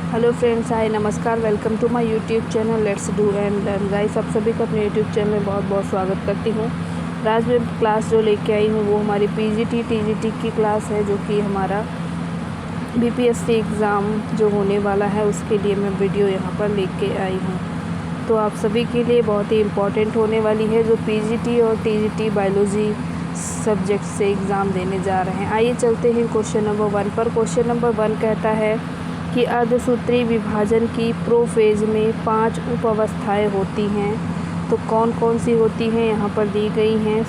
Hello friends, hi, नमस्कार, welcome to my YouTube channel let's do and learn. Guys, आप सभी का अपने यूट्यूब चैनल में बहुत बहुत स्वागत करती हूँ। आज मैं क्लास जो लेके आई हूँ वो हमारी पीजीटी टीजीटी की क्लास है, जो कि हमारा बीपीएससी एग्ज़ाम जो होने वाला है उसके लिए मैं वीडियो यहाँ पर लेके आई हूँ। तो आप सभी के लिए बहुत ही इम्पॉर्टेंट होने वाली है, जो पीजीटी और टीजीटी बायोलॉजी सब्जेक्ट से एग्ज़ाम देने जा रहे हैं। आइए चलते हैं क्वेश्चन नंबर 1 पर। क्वेश्चन नंबर 1 कहता है कि अर्धसूत्री विभाजन की प्रोफेज में 5 उप अवस्थाएँ होती हैं, तो कौन कौन सी होती हैं यहाँ पर दी गई हैं,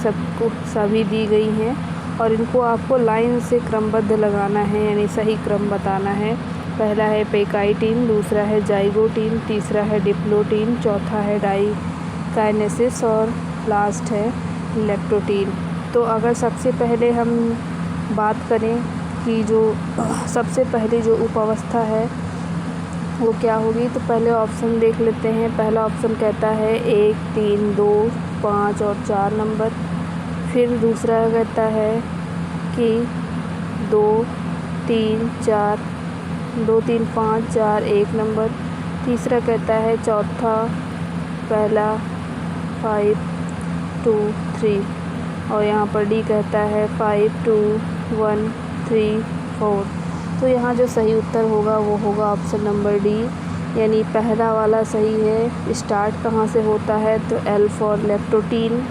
सभी दी गई हैं और इनको आपको लाइन से क्रमबद्ध लगाना है, यानी सही क्रम बताना है। पहला है पेकाइटिन, दूसरा है जाइगोटिन, तीसरा है डिप्लोटिन, चौथा है डाइकाइनेसिस और लास्ट है लेप्टोटिन। तो अगर सबसे पहले हम बात करें कि जो सबसे पहली जो उपावस्था है वो क्या होगी, तो पहले ऑप्शन देख लेते हैं। पहला ऑप्शन कहता है 1, 3, 2, 5 और 4 नंबर। फिर दूसरा कहता है कि 2, 3, 4, 2, 3, 5, 4, 1 नंबर। तीसरा कहता है चौथा पहला 5, 2, 3 और यहाँ पर डी कहता है 5, 2, 1, 3, 4। तो यहाँ जो सही उत्तर होगा वो होगा ऑप्शन नंबर डी, यानी पहला वाला सही है। स्टार्ट कहाँ से होता है, तो एल फॉर लेप्टोटीन।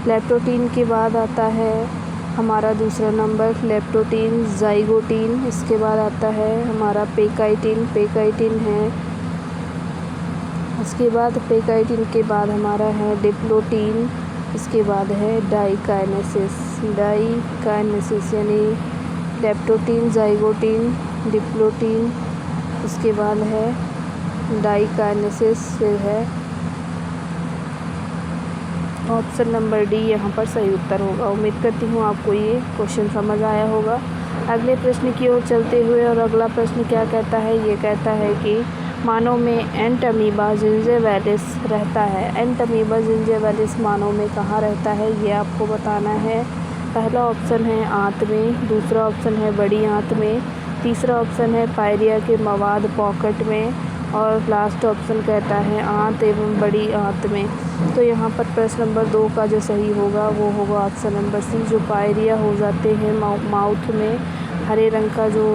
लेप्टोटीन के बाद आता है हमारा दूसरा नंबर लेप्टोटीन जाइगोटीन। इसके बाद आता है हमारा पेकाइटिन, पेकाइटिन है। उसके बाद पेकाइटिन के बाद हमारा है डिप्लोटीन। इसके बाद है डाइकाइनेसिस, डाइकाइनेसिस यानी लेप्टोटीन, जाइगोटीन, डिप्लोटीन। उसके बाद है डाइकाइनेसिस, फिर है ऑप्शन नंबर डी यहाँ पर सही उत्तर होगा। उम्मीद करती हूँ आपको ये क्वेश्चन समझ आया होगा। अगले प्रश्न की ओर चलते हुए, और अगला प्रश्न क्या कहता है, ये कहता है कि मानव में एंटमीबा जिंजिविलिस रहता है। एंटमीबा जिंजिविलिस मानव में कहाँ रहता है, ये आपको बताना है। पहला ऑप्शन है आंत में, दूसरा ऑप्शन है बड़ी आंत में, तीसरा ऑप्शन है पायरिया के मवाद पॉकेट में और लास्ट ऑप्शन कहता है आंत एवं बड़ी आंत में। तो यहाँ पर प्रश्न नंबर 2 का जो सही होगा वो होगा ऑप्शन नंबर सी, जो पायरिया हो जाते हैं माउथ में, हरे रंग का जो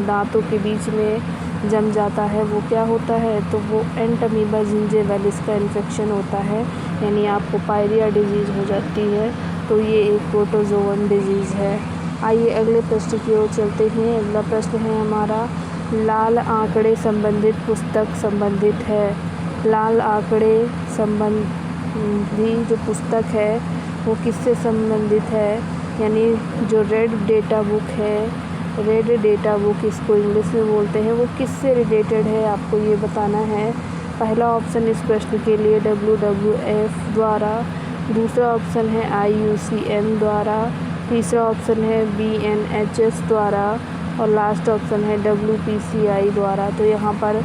दांतों के बीच में जम जाता है वो क्या होता है, तो वो एंटमीबा जिंजिविलिस का इन्फेक्शन होता है, यानी आपको पायरिया डिजीज़ हो जाती है। तो ये एक प्रोटोजोवन डिजीज़ है। आइए अगले प्रश्न की ओर चलते हैं। अगला प्रश्न है हमारा लाल आंकड़े संबंधित पुस्तक संबंधित है। लाल आंकड़े संबंधी जो पुस्तक है वो किससे संबंधित है, यानी जो रेड डेटा बुक है, रेड डेटा बुक इसको इंग्लिश में बोलते हैं, वो किससे रिलेटेड है आपको ये बताना है। पहला ऑप्शन इस प्रश्न के लिए WWF द्वारा, दूसरा ऑप्शन है IUCN द्वारा, तीसरा ऑप्शन है BNHS द्वारा और लास्ट ऑप्शन है WPCI द्वारा। तो यहाँ पर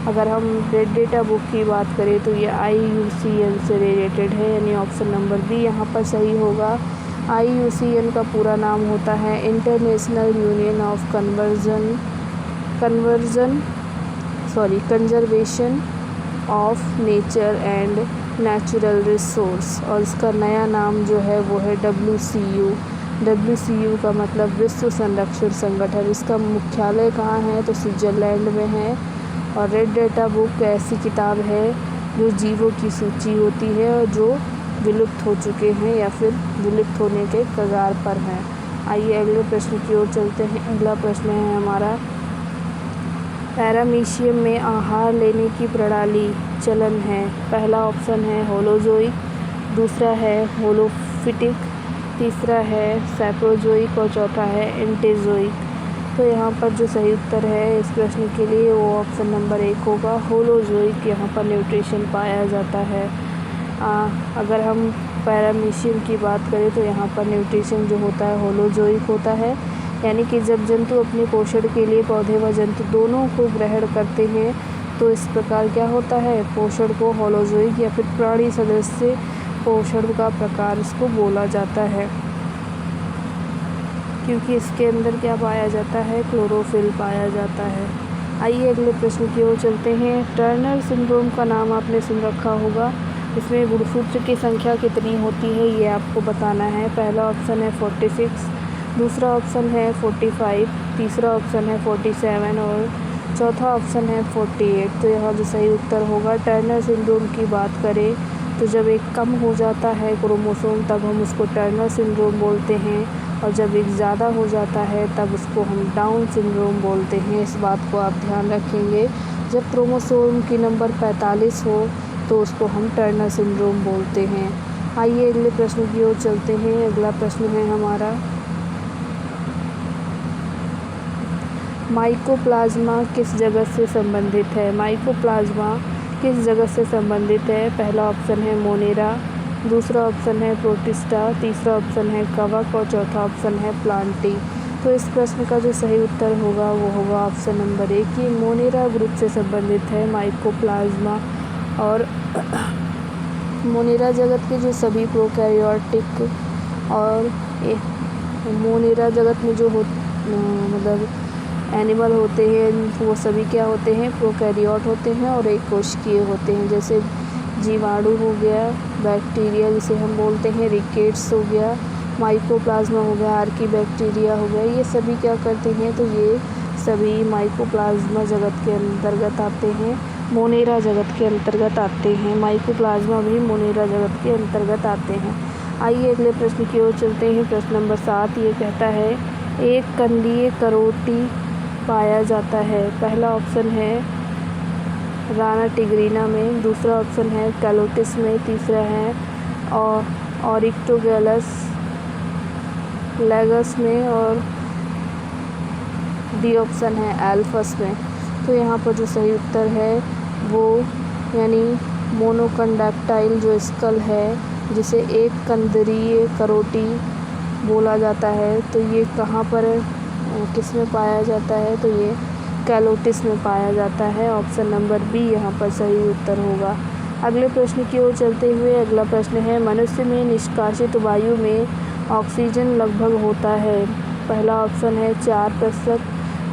अगर हम रेड डेटा बुक की बात करें तो ये IUCN से रिलेटेड है, यानी ऑप्शन नंबर बी यहाँ पर सही होगा। IUCN का पूरा नाम होता है international union of conservation of nature and natural resource, और इसका नया नाम जो है वो है WCU। WCU का मतलब विश्व संरक्षण संगठन। इसका मुख्यालय कहाँ है, तो स्विट्ज़रलैंड में है। और रेड डेटा बुक ऐसी किताब है जो जीवों की सूची होती है और जो विलुप्त हो चुके हैं या फिर विलुप्त होने के कगार पर हैं। आइए अगले प्रश्न की ओर चलते हैं। अगला प्रश्न है हमारा पैरामीशियम में आहार लेने की प्रणाली चलन है। पहला ऑप्शन है होलोजोइक, दूसरा है होलोफिटिक, तीसरा है सैप्रोजोइक और चौथा है एंटेजोइक। तो यहाँ पर जो सही उत्तर है इस प्रश्न के लिए वो ऑप्शन नंबर 1 होगा, होलोजोइक। यहाँ पर न्यूट्रिशन पाया जाता है। अगर हम पैरामीशियम की बात करें तो यहाँ पर न्यूट्रिशन जो होता है होलोजोइक होता है, यानी कि जब जंतु अपने पोषण के लिए पौधे व जंतु दोनों को ग्रहण करते हैं तो इस प्रकार क्या होता है, पोषण को होलोजोइक या फिर प्राणी सदस्य पोषण का प्रकार इसको बोला जाता है, क्योंकि इसके अंदर क्या पाया जाता है, क्लोरोफिल पाया जाता है। आइए अगले प्रश्न की ओर चलते हैं। टर्नर सिंड्रोम का नाम आपने सुन रखा होगा। इसमें गुणसूत्र की संख्या कितनी होती है ये आपको बताना है। पहला ऑप्शन है 46, दूसरा ऑप्शन है 45, तीसरा ऑप्शन है 47 और चौथा ऑप्शन है 48। तो यहाँ जो सही उत्तर होगा, टर्नर सिंड्रोम की बात करें तो जब एक कम हो जाता है क्रोमोसोम तब हम उसको टर्नर सिंड्रोम बोलते हैं, और जब एक ज़्यादा हो जाता है तब उसको हम डाउन सिंड्रोम बोलते हैं। इस बात को आप ध्यान रखेंगे। जब क्रोमोसोम की नंबर 45 हो तो उसको हम टर्नर सिंड्रोम बोलते हैं। आइए अगले प्रश्न की ओर चलते हैं। अगला प्रश्न है हमारा, माइकोप्लाज्मा किस जगत से संबंधित है? माइकोप्लाज्मा किस जगत से संबंधित है? पहला ऑप्शन है मोनेरा, दूसरा ऑप्शन है प्रोटिस्टा, तीसरा ऑप्शन है कवक और चौथा ऑप्शन है प्लांटी। तो इस प्रश्न का जो सही उत्तर होगा वो होगा ऑप्शन नंबर 1 कि मोनेरा ग्रुप से संबंधित है माइकोप्लाज्मा। और मोनेरा जगत के जो सभी प्रोकैरियोटिक और मोनेरा जगत में जो मतलब एनिमल होते हैं वो सभी क्या होते हैं? प्रोकैरियोट होते हैं और एक कोशिकीय होते हैं। जैसे जीवाणु हो गया, बैक्टीरिया जिसे हम बोलते हैं रिकेट्स हो गया, माइकोप्लाज्मा हो गया, आर्कीबैक्टीरिया हो गया, ये सभी क्या करते हैं? तो ये सभी माइकोप्लाज्मा जगत के अंतर्गत आते हैं, मोनेरा जगत के अंतर्गत आते हैं। माइकोप्लाज्मा भी मोनेरा जगत के अंतर्गत आते हैं। आइए अगले प्रश्न की ओर चलते हैं। प्रश्न नंबर 7 ये कहता है, एक कंदीय करोटी पाया जाता है। पहला ऑप्शन है राना टिग्रीना में, दूसरा ऑप्शन है कैलोटिस में, तीसरा है ऑरिक्टोगैलस लेगस में और डी ऑप्शन है एल्फस में। तो यहाँ पर जो सही उत्तर है वो यानी मोनोकंडक्टाइल जो स्कल है जिसे एक कंदरीय करोटी बोला जाता है, तो ये कहाँ पर किस में पाया जाता है? तो ये कैलोटिस में पाया जाता है। ऑप्शन नंबर बी यहाँ पर सही उत्तर होगा। अगले प्रश्न की ओर चलते हुए अगला प्रश्न है, मनुष्य में निष्कासित वायु में ऑक्सीजन लगभग होता है। पहला ऑप्शन है 4%,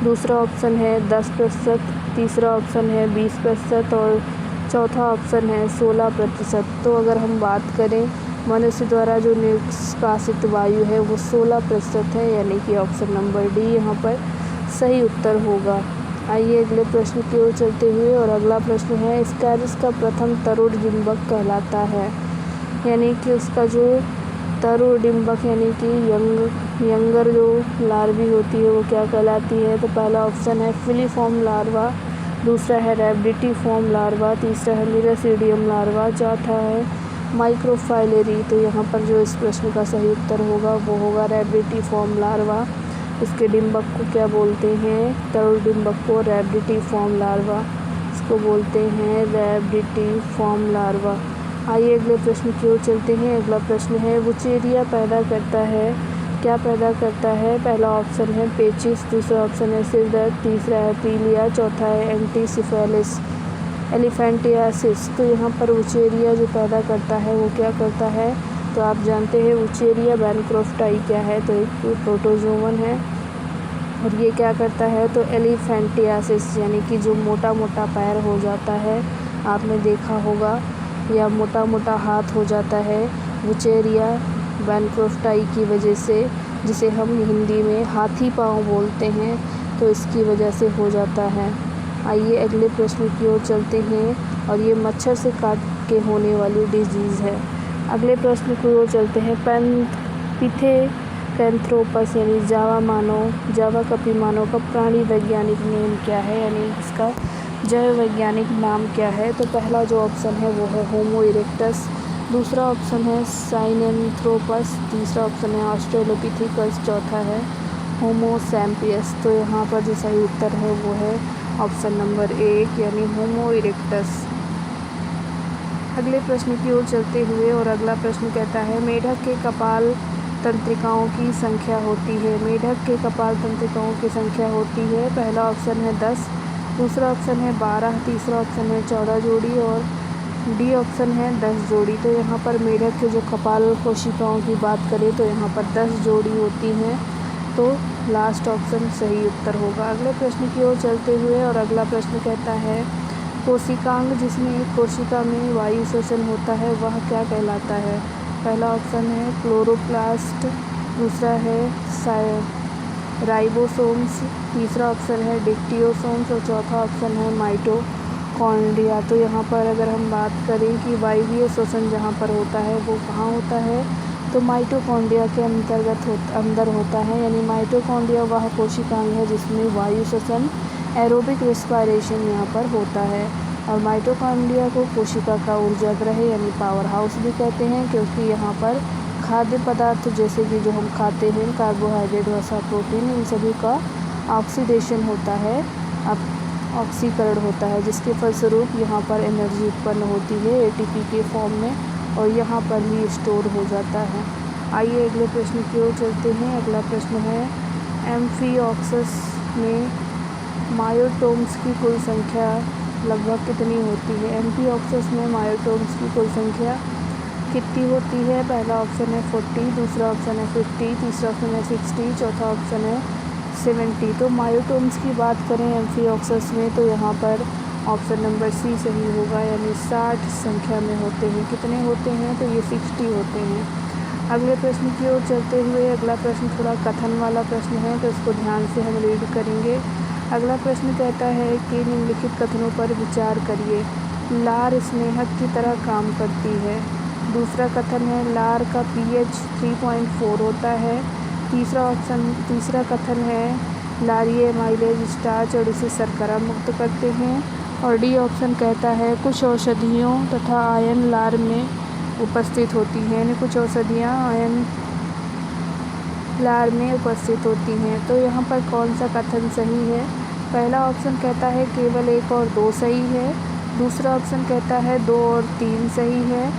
दूसरा ऑप्शन है 10%, तीसरा ऑप्शन है 20% और चौथा ऑप्शन है 16%। तो अगर हम बात करें मनुष्य द्वारा जो निष्कासित वायु है वो 16% है, यानी कि ऑप्शन नंबर डी यहाँ पर सही उत्तर होगा। आइए अगले प्रश्न की ओर चलते हुए और अगला प्रश्न है, स्कैरिस का प्रथम तरुण डिंबक कहलाता है, यानी कि उसका जो तरुण डिंबक यानी कि यंगर जो लार्वी होती है वो क्या कहलाती है? तो पहला ऑप्शन है फिलीफॉर्म लार्वा, दूसरा है रैबिडिटीफॉर्म लार्वा, तीसरा है मिरासीडियम लार्वा, चौथा है माइक्रोफाइलेरी। तो यहाँ पर जो इस प्रश्न का सही उत्तर होगा वो होगा रैबिडिटीफॉर्म लार्वा। इसके डिंबक को क्या बोलते हैं? तरुण डिंबक को रैबिडिटीफॉर्म लार्वा इसको बोलते हैं, रैबिडिटीफॉर्म लार्वा। आइए अगले प्रश्न की ओर चलते हैं। अगला प्रश्न है, वुचेरिया पैदा करता है, क्या पैदा करता है? पहला ऑप्शन है पेचिस, दूसरा ऑप्शन है सिर दर्द, तीसरा है पीलिया, चौथा है एंटीसिफेलिस एलिफेंटियासिस। तो यहाँ पर वुचेरिया जो पैदा करता है वो क्या करता है? तो आप जानते हैं वुचेरिया बैनक्रॉफ्टाई क्या है? तो एक प्रोटोजोवन है और ये क्या करता है? तो एलिफेंटियासिस यानी कि जो मोटा मोटा पैर हो जाता है, आपने देखा होगा, या मोटा मोटा हाथ हो जाता है वुचेरिया बैनक्रॉफ्टाई की वजह से, जिसे हम हिंदी में हाथी पाँव बोलते हैं, तो इसकी वजह से हो जाता है। आइए अगले प्रश्न की ओर चलते हैं और ये मच्छर से काट के होने वाली डिजीज़ है। अगले प्रश्न की ओर चलते हैं। पिथेकैंथ्रोपस यानी जावा कपी मानव का प्राणी वैज्ञानिक नेम क्या है, यानी इसका जैव वैज्ञानिक नाम क्या है? तो पहला जो ऑप्शन है वो है होमो इरेक्टस, दूसरा ऑप्शन है साइनेंथ्रोपस, तीसरा ऑप्शन है ऑस्ट्रेलोपिथेकस, चौथा है होमो सैम्पियस। तो यहाँ पर जो सही उत्तर है वो है ऑप्शन नंबर 1 यानी होमो इरेक्टस। अगले प्रश्न की ओर चलते हुए और अगला प्रश्न कहता है, मेढक के कपाल तंत्रिकाओं की संख्या होती है। मेढक के कपाल तंत्रिकाओं की संख्या होती है, पहला ऑप्शन है 10, दूसरा ऑप्शन है 12, तीसरा ऑप्शन है 14 जोड़ी और डी ऑप्शन है 10 जोड़ी। तो यहाँ पर मेढक के जो कपाल कोशिकाओं की बात करें तो यहाँ पर 10 जोड़ी होती हैं। तो लास्ट ऑप्शन सही उत्तर होगा। अगले प्रश्न की ओर चलते हुए और अगला प्रश्न कहता है कोशिकांग जिसमें एक कोशिका में वायु श्वसन होता है वह क्या कहलाता है। पहला ऑप्शन है क्लोरोप्लास्ट, दूसरा है राइबोसोम्स, तीसरा ऑप्शन है डिक्टियोसोम्स और चौथा ऑप्शन है माइटोकॉन्ड्रिया। तो यहाँ पर अगर हम बात करें कि वायवीय श्वसन जहाँ पर होता है वो कहाँ होता है, तो माइटोकॉन्ड्रिया के अंदर होता है। यानी माइटोकॉन्ड्रिया वह कोशिकांग है जिसमें वायु श्वसन एरोबिक रेस्पिरेशन यहाँ पर होता है। और माइटोकॉन्ड्रिया को कोशिका का ऊर्जागृह यानी पावर हाउस भी कहते हैं, क्योंकि यहाँ पर खाद्य पदार्थ जैसे कि जो हम खाते हैं कार्बोहाइड्रेट वसा प्रोटीन इन सभी का ऑक्सीडेशन होता है, ऑक्सीकरण होता है, जिसके फलस्वरूप यहाँ पर एनर्जी उत्पन्न होती है एटीपी के फॉर्म में और यहाँ पर ही स्टोर हो जाता है। आइए अगले प्रश्न की ओर चलते हैं। अगला प्रश्न है एम्फिऑक्सस में मायोटोम्स की कुल संख्या लगभग कितनी होती है। एम्फिऑक्सस में मायोटोम्स की कुल संख्या कितनी होती है। पहला ऑप्शन है 40, दूसरा ऑप्शन है 50, तीसरा ऑप्शन है 60, चौथा ऑप्शन है 70। तो मायोटोम्स की बात करें एम्फिऑक्सस में तो यहाँ पर ऑप्शन नंबर सी सही होगा, यानी 60 संख्या में होते हैं। कितने होते हैं, तो ये 60 होते हैं। अगले प्रश्न की ओर चलते हुए अगला प्रश्न थोड़ा कथन वाला प्रश्न है, तो इसको ध्यान से हम रीड करेंगे। अगला प्रश्न कहता है कि निम्नलिखित कथनों पर विचार करिए। लार स्नेहक की तरह काम करती है। दूसरा कथन है लार का pH 3.4 होता है। तीसरा कथन है लारिये माइलेज स्टार्च और इसे शर्करा मुक्त करते हैं। और डी ऑप्शन कहता है कुछ औषधियों तथा आयन लार में उपस्थित होती हैं, यानी कुछ औषधियाँ आयन लार में उपस्थित होती हैं। तो यहाँ पर कौन सा कथन सही है। पहला ऑप्शन कहता है केवल 1 और 2 सही है। दूसरा ऑप्शन कहता है 2 और 3 सही है।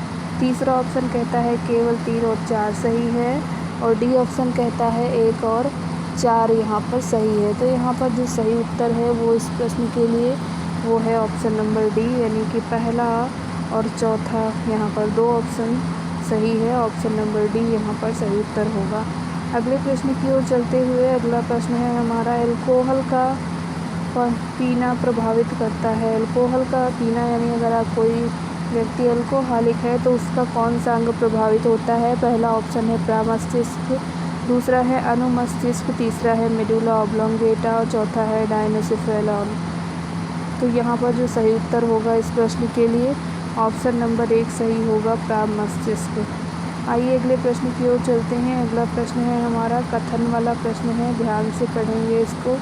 तीसरा ऑप्शन कहता है केवल 3 और 4 सही है। और डी ऑप्शन कहता है 1 और 4 यहाँ पर सही है। तो यहाँ पर जो सही उत्तर है वो इस प्रश्न के लिए वो है ऑप्शन नंबर डी, यानी कि पहला और चौथा यहाँ पर 2 ऑप्शन सही है। ऑप्शन नंबर डी यहाँ पर सही उत्तर होगा। अगले प्रश्न की ओर चलते हुए अगला प्रश्न है हमारा अल्कोहल का पीना प्रभावित करता है। अल्कोहल का पीना यानी अगर आप कोई व्यक्ति अल्कोहलिक है तो उसका कौन सा अंग प्रभावित होता है। पहला ऑप्शन है प्रामस्तिष्क, दूसरा है अनुमस्तिष्क, तीसरा है मेडुला ऑब्लोंगेटा और चौथा है डायनोसिफेलॉन। तो यहाँ पर जो सही उत्तर होगा इस प्रश्न के लिए ऑप्शन नंबर 1 सही होगा, प्रामस्तिष्क। आइए अगले प्रश्न की ओर चलते हैं। अगला प्रश्न है हमारा कथन वाला प्रश्न है, ध्यान से पढ़ेंगे इसको।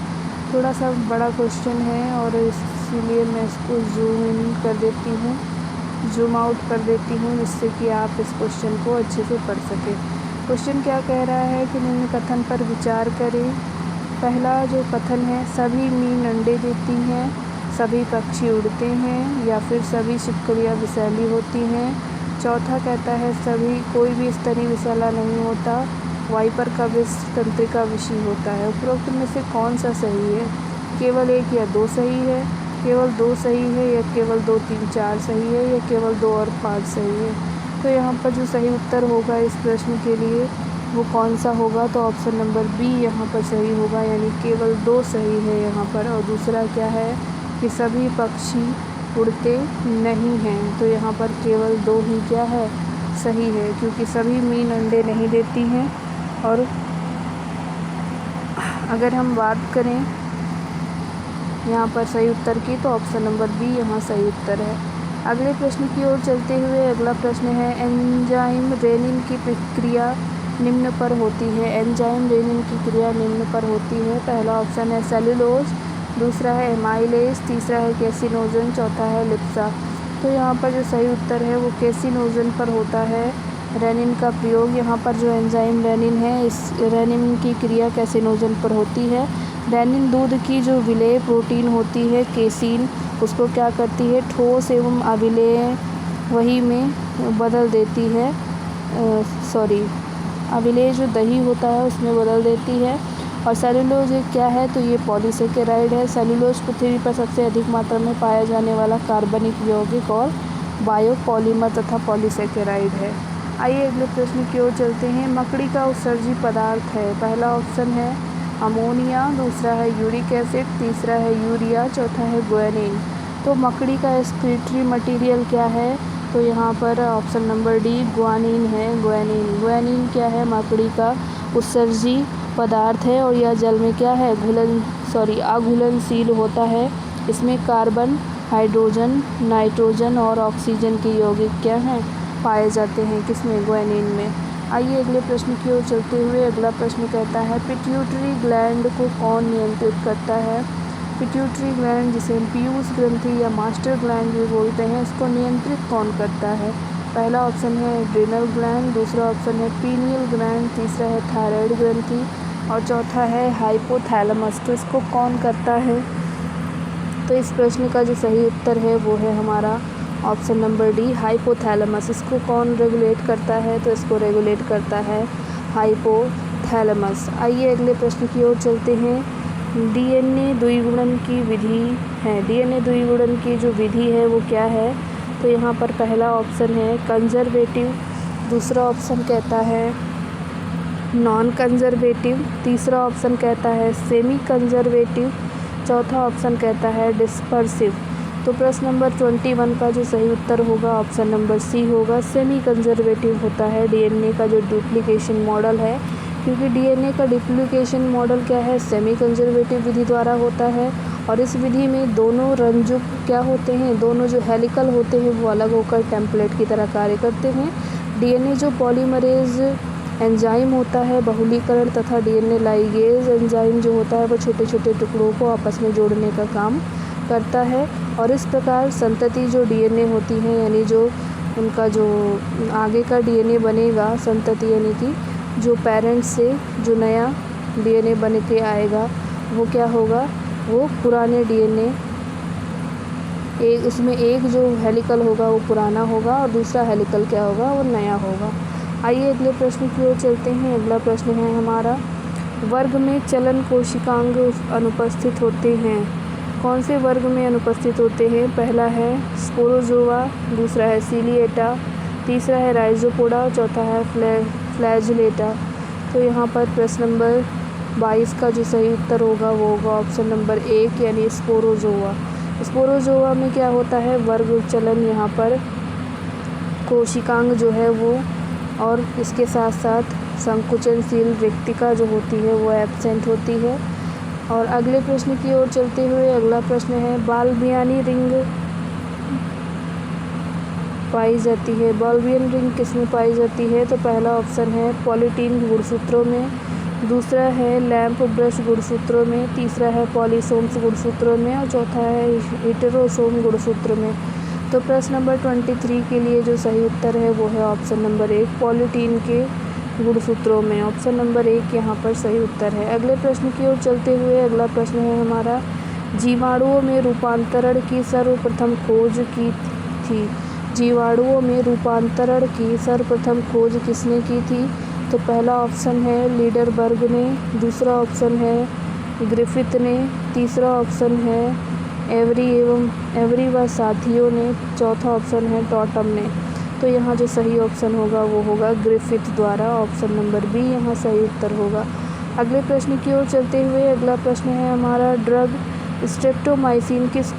थोड़ा सा बड़ा क्वेश्चन है और इसीलिए मैं इसको जूम इन कर देती हूँ, जूम आउट कर देती हूँ, जिससे कि आप इस क्वेश्चन को अच्छे से पढ़ सकें। क्वेश्चन क्या कह रहा है कि निम्न कथन पर विचार करें। पहला जो कथन है सभी मीन अंडे देती हैं, सभी पक्षी उड़ते हैं या फिर सभी छिपकलियाँ विषैली होती हैं। चौथा कहता है सभी कोई भी स्तनी विषैला नहीं होता, वाइपर का विष तंत्रिका विषी होता है। उपरोक्त में से कौन सा सही है। केवल 1 या 2 सही है, केवल 2 सही है या केवल 2, 3, 4 सही है या केवल 2 और 5 सही है। तो यहाँ पर जो सही उत्तर होगा इस प्रश्न के लिए वो कौन सा होगा, तो ऑप्शन नंबर बी यहाँ पर सही होगा, यानी केवल 2 सही है यहाँ पर। और दूसरा क्या है कि सभी पक्षी उड़ते नहीं हैं, तो यहाँ पर केवल 2 ही क्या है सही है, क्योंकि सभी मीन अंडे नहीं देती हैं। और अगर हम बात करें यहाँ पर सही उत्तर की तो ऑप्शन नंबर बी यहाँ सही उत्तर है। अगले प्रश्न की ओर चलते हुए अगला प्रश्न है एंजाइम रेनिन की प्रक्रिया निम्न पर होती है। एंजाइम रेनिन की क्रिया निम्न पर होती है। पहला ऑप्शन है सेलुलोज, दूसरा है एमाइलेज, तीसरा है कैसिनोजन, चौथा है लिप्सा। तो यहाँ पर जो सही उत्तर है वो कैसिनोजन पर होता है। रेनिन का प्रयोग यहाँ पर जो एंजाइम रेनिन है इस रेनिन की क्रिया कैसिनोजन पर होती है। रेनिन दूध की जो विलेय प्रोटीन होती है केसीन, उसको क्या करती है ठोस एवं अविलेय वही में बदल देती है, अविलेय जो दही होता है उसमें बदल देती है। और सेलुलोज क्या है, तो ये पॉलीसेकेराइड है। सेलुलोज पृथ्वी पर सबसे अधिक मात्रा में पाया जाने वाला कार्बनिक यौगिक और बायोपॉलीमर तथा पॉलीसेकेराइड है। आइए अगले प्रश्न की ओर चलते हैं। मकड़ी का उत्सर्जी पदार्थ है। पहला ऑप्शन है अमोनिया, दूसरा है यूरिक एसिड, तीसरा है यूरिया, चौथा है ग्वानिन। तो मकड़ी का एक्सक्रीटरी मटेरियल क्या है? तो यहाँ पर ऑप्शन नंबर डी ग्वानिन है। ग्वानिन क्या है? मकड़ी का उत्सर्जी पदार्थ है और यह जल में क्या है? अघुलनशील होता है। इसमें कार्बन, हाइड्रोजन, नाइट्रोजन और ऑक्सीजन के यौगिक क्या हैं? पाए जाते हैं। किसमें? ग्वानिन में। आइए अगले प्रश्न की ओर चलते हुए अगला प्रश्न कहता है पिट्यूटरी ग्लैंड को कौन नियंत्रित करता है? पिट्यूटरी ग्लैंड, जिसे हम पीयूष ग्रंथि या मास्टर ग्लैंड भी बोलते हैं, इसको नियंत्रित कौन करता है? पहला ऑप्शन है एड्रिनल ग्लैंड, दूसरा ऑप्शन है पीनियल ग्लैंड, तीसरा है थायराइड ग्रंथि और चौथा है हाइपोथैलेमस। तो इसको कौन करता है? तो इस प्रश्न का जो सही उत्तर है वो है हमारा ऑप्शन नंबर डी हाइपोथैलेमस। इसको कौन रेगुलेट करता है? तो इसको रेगुलेट करता है हाइपोथैलेमस। आइए अगले प्रश्न की ओर चलते हैं। डीएनए द्विगुणन की विधि है। डीएनए द्विगुणन की जो विधि है वो क्या है? तो यहाँ पर पहला ऑप्शन है कंजर्वेटिव, दूसरा ऑप्शन कहता है नॉन कंजर्वेटिव, तीसरा ऑप्शन कहता है सेमी कंजर्वेटिव, चौथा ऑप्शन कहता है डिस्पर्सिव। तो प्रश्न नंबर 21 का जो सही उत्तर होगा ऑप्शन नंबर सी होगा, सेमी कंजर्वेटिव होता है डीएनए का जो डुप्लीकेशन मॉडल है, क्योंकि डीएनए का डुप्लीकेशन मॉडल क्या है? सेमी कंजर्वेटिव विधि द्वारा होता है और इस विधि में दोनों रंजुक क्या होते हैं? दोनों जो हेलिकल होते हैं वो अलग होकर टेम्पलेट की तरह कार्य करते हैं। डीएनए जो पॉलीमरेज एंजाइम होता है बहुलीकरण तथा डीएनए लाइगेज एंजाइम जो होता है वो छोटे छोटे टुकड़ों को आपस में जोड़ने का काम करता है और इस प्रकार संतति जो डीएनए होती है, यानी जो उनका जो आगे का डीएनए बनेगा, संतति यानी कि जो पेरेंट्स से जो नया डीएनए बन के आएगा वो क्या होगा? वो पुराने डीएनए उसमें एक जो हेलिकल होगा वो पुराना होगा और दूसरा हेलिकल क्या होगा? वो नया होगा। आइए अगले प्रश्न की ओर चलते हैं। अगला प्रश्न है हमारा वर्ग में चलन कोशिकांग अनुपस्थित होते हैं। कौन से वर्ग में अनुपस्थित होते हैं? पहला है स्पोरोजोआ, दूसरा है सीलिएटा, तीसरा है राइजोपोडा, चौथा है फ्लैजिलेटा। तो यहाँ पर प्रश्न नंबर 22 का जो सही उत्तर होगा वो होगा ऑप्शन नंबर 1 यानी स्पोरोजोआ। स्पोरोजोआ में क्या होता है? वर्ग चलन यहाँ पर कोशिकांग जो है वो और इसके साथ साथ संकुचनशील रिक्तिका जो होती है वो एब्सेंट होती है। और अगले प्रश्न की ओर चलते हुए अगला प्रश्न है बाल्बियानी रिंग पाई जाती है। बाल्बियन रिंग किसमें पाई जाती है? तो पहला ऑप्शन है पॉलीटीन गुणसूत्रों में, दूसरा है लैंप ब्रश गुणसूत्रों में, तीसरा है पॉलीसोम्स गुणसूत्रों में और चौथा है हेटेरोसोम गुणसूत्र में। तो प्रश्न नंबर 23 के लिए जो सही उत्तर है वो है ऑप्शन नंबर 1 पॉलीटीन के गुणसूत्रों में। ऑप्शन नंबर 1 यहाँ पर सही उत्तर है। अगले प्रश्न की ओर चलते हुए अगला प्रश्न है हमारा जीवाणुओं में रूपांतरण की सर्वप्रथम खोज की थी। जीवाणुओं में रूपांतरण की सर्वप्रथम खोज किसने की थी? तो पहला ऑप्शन है लीडरबर्ग ने, दूसरा ऑप्शन है ग्रिफिथ ने, तीसरा ऑप्शन है एवरी व साथियों ने, चौथा ऑप्शन है टॉटम ने। तो यहाँ जो सही ऑप्शन होगा वो होगा ग्रिफिथ द्वारा। ऑप्शन नंबर बी यहाँ सही उत्तर होगा। अगले प्रश्न की ओर चलते हुए अगला प्रश्न है हमारा ड्रग स्ट्रेप्टोमाइसिन किस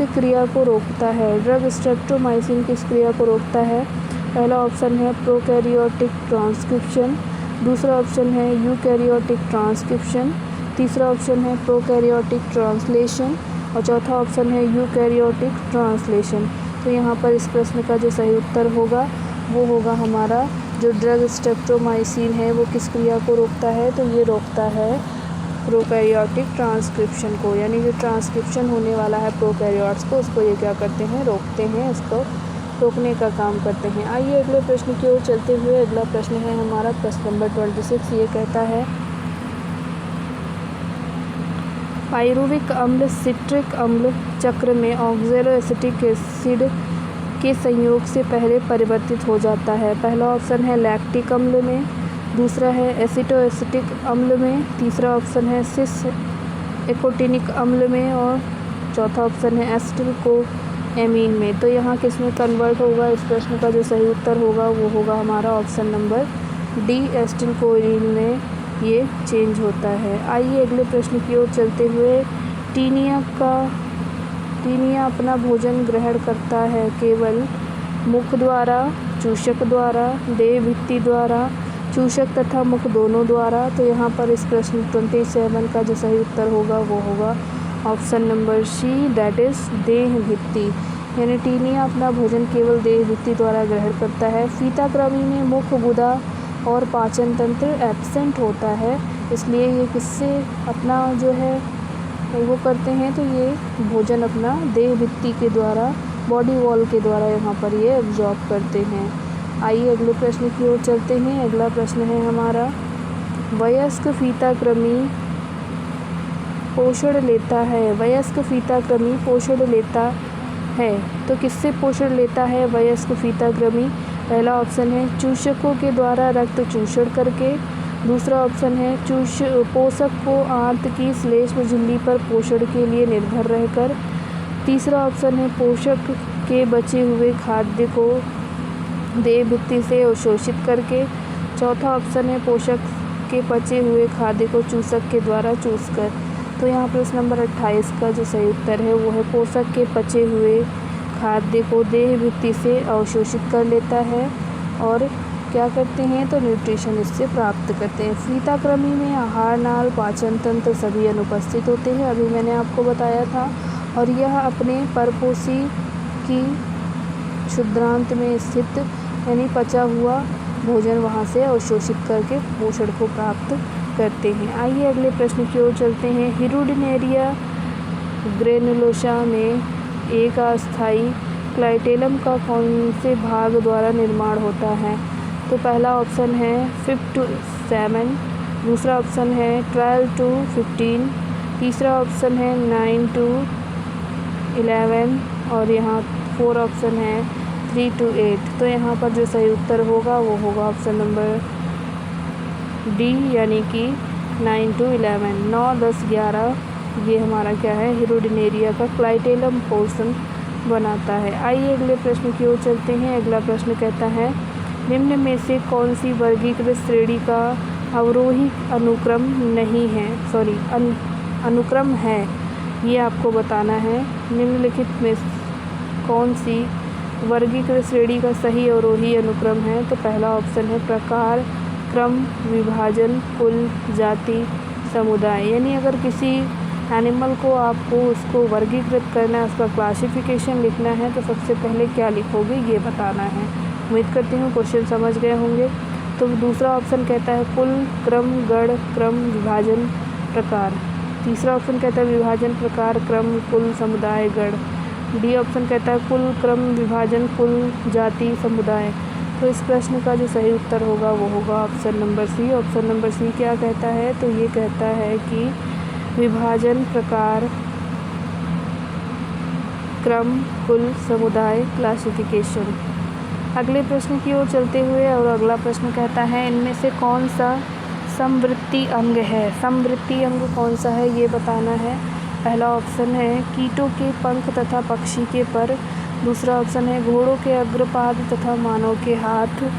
क्रिया को रोकता है? ड्रग स्ट्रेप्टोमाइसिन किस क्रिया को रोकता है? पहला ऑप्शन है प्रोकैरियोटिक ट्रांसक्रिप्शन, दूसरा ऑप्शन है यूकैरियोटिक ट्रांसक्रिप्शन, तीसरा ऑप्शन है प्रोकैरियोटिक ट्रांसलेशन और चौथा ऑप्शन है यूकैरियोटिक ट्रांसलेशन। तो यहाँ पर इस प्रश्न का जो सही उत्तर होगा वो होगा हमारा जो ड्रग स्ट्रेप्टोमाइसिन है वो किस क्रिया को रोकता है? तो ये रोकता है प्रोकैरियोटिक ट्रांसक्रिप्शन को, यानी जो ट्रांसक्रिप्शन होने वाला है प्रोकैरियोट्स को उसको ये क्या करते हैं? रोकते हैं, उसको रोकने का काम करते हैं। आइए अगले प्रश्न की ओर चलते हुए अगला प्रश्न है हमारा प्रश्न नंबर 26। ये कहता है पाइरुविक अम्ल सिट्रिक अम्ल चक्र में ऑक्सैलो एसिटिक एसिड के संयोग से पहले परिवर्तित हो जाता है। पहला ऑप्शन है लैक्टिक अम्ल में, दूसरा है एसिटोएसिटिक अम्ल में, तीसरा ऑप्शन है सिस एकोटिनिक अम्ल में और चौथा ऑप्शन है एसिटिल को एमीन में। तो यहाँ किस में कन्वर्ट होगा? इस प्रश्न का जो सही उत्तर होगा वो होगा हमारा ऑप्शन नंबर डी एसिटिल कोएमीन में ये चेंज होता है। आइए अगले प्रश्न की ओर चलते हुए, टीनिया अपना भोजन ग्रहण करता है केवल मुख द्वारा, चूषक द्वारा, देह भित्ति द्वारा, चूषक तथा मुख दोनों द्वारा। तो यहाँ पर इस प्रश्न 27 का जो सही उत्तर होगा वो होगा option number C, that is देह भित्ति। यानी टीनिया अपना भोजन केवल देह भित्ति द्वारा ग्रहण करता है। फीताकृमि में मुख, गुदा और पाचन तंत्र एब्सेंट होता है, इसलिए ये किससे अपना जो है वो करते हैं, तो ये भोजन अपना देह भित्ति के द्वारा, बॉडी वॉल के द्वारा यहाँ पर ये एब्जॉर्ब करते हैं। आइए अगले प्रश्न की ओर चलते हैं। अगला प्रश्न है हमारा, वयस्क फीताकृमि पोषण लेता है। वयस्क फीताकृमि पोषण लेता है, तो किससे पोषण लेता है वयस्क फीताकृमि? पहला ऑप्शन है चूषकों के द्वारा रक्त चूषण करके। दूसरा ऑप्शन है पोषक को आंत की श्लेष्म झिल्ली पर पोषण के लिए निर्भर रहकर। तीसरा ऑप्शन है पोषक के बचे हुए खाद्य को देह भित्ति से अवशोषित करके। चौथा ऑप्शन है पोषक के बचे हुए खाद्य को चूषक के द्वारा चूसकर। तो यहाँ प्रश्न नंबर 28 का जो सही उत्तर है वो है पोषक के बचे हुए खाद्य को देह भित्ति से अवशोषित कर लेता है और क्या करते हैं, तो न्यूट्रिशन इससे प्राप्त करते हैं। फीताकृमि में आहार नाल, पाचन तंत्र सभी अनुपस्थित होते हैं, अभी मैंने आपको बताया था, और यह अपने परपोषी की क्षुद्रांत में स्थित यानी पचा हुआ भोजन वहाँ से अवशोषित करके पोषण को प्राप्त करते हैं। आइए अगले प्रश्न की ओर चलते हैं। हिरुडिनेरिया ग्रेनुलोसा में एक अस्थायी क्लाइटेलम का कौन से भाग द्वारा निर्माण होता है? तो पहला ऑप्शन है 5 to 7, दूसरा ऑप्शन है 12 to 15, तीसरा ऑप्शन है 9 to 11 और यहाँ 4 ऑप्शन है 3 to 8। तो यहाँ पर जो सही उत्तर होगा वो होगा ऑप्शन नंबर डी, यानी कि 9 to 11, 9, 10, 11 ये हमारा क्या है, हिरुडिनेरिया का क्लाइटेलम पोर्शन बनाता है। आइए अगले प्रश्न की ओर चलते हैं। अगला प्रश्न कहता है, निम्न में से कौन सी वर्गीकृत श्रेणी का अवरोही अनुक्रम नहीं है, अनुक्रम है, ये आपको बताना है। निम्नलिखित में कौन सी वर्गीकृत श्रेणी का सही अवरोही अनुक्रम है? तो पहला ऑप्शन है प्रकार, क्रम, विभाजन, कुल, जाति, समुदाय। यानी अगर किसी एनिमल को आपको उसको वर्गीकृत करना है, उसका क्लासिफिकेशन लिखना है, तो सबसे पहले क्या लिखोगे ये बताना है। उम्मीद करती हूँ क्वेश्चन समझ गए होंगे। तो दूसरा ऑप्शन कहता है कुल, क्रम, गण, क्रम, विभाजन, प्रकार। तीसरा ऑप्शन कहता है विभाजन, प्रकार, क्रम, कुल, समुदाय, गण। डी ऑप्शन कहता है कुल, क्रम, विभाजन, कुल, जाति, समुदाय। तो इस प्रश्न का जो सही उत्तर होगा वो होगा option number C. Option number C क्या कहता है? तो ये कहता है कि विभाजन, प्रकार, क्रम, कुल, समुदाय, क्लासिफिकेशन। अगले प्रश्न की ओर चलते हुए और अगला प्रश्न कहता है, इनमें से कौन सा समवृत्ति अंग है? समवृत्ति अंग कौन सा है ये बताना है। पहला ऑप्शन है कीटों के पंख तथा पक्षी के पर। दूसरा ऑप्शन है घोड़ों के अग्रपाद तथा मानव के हाथ।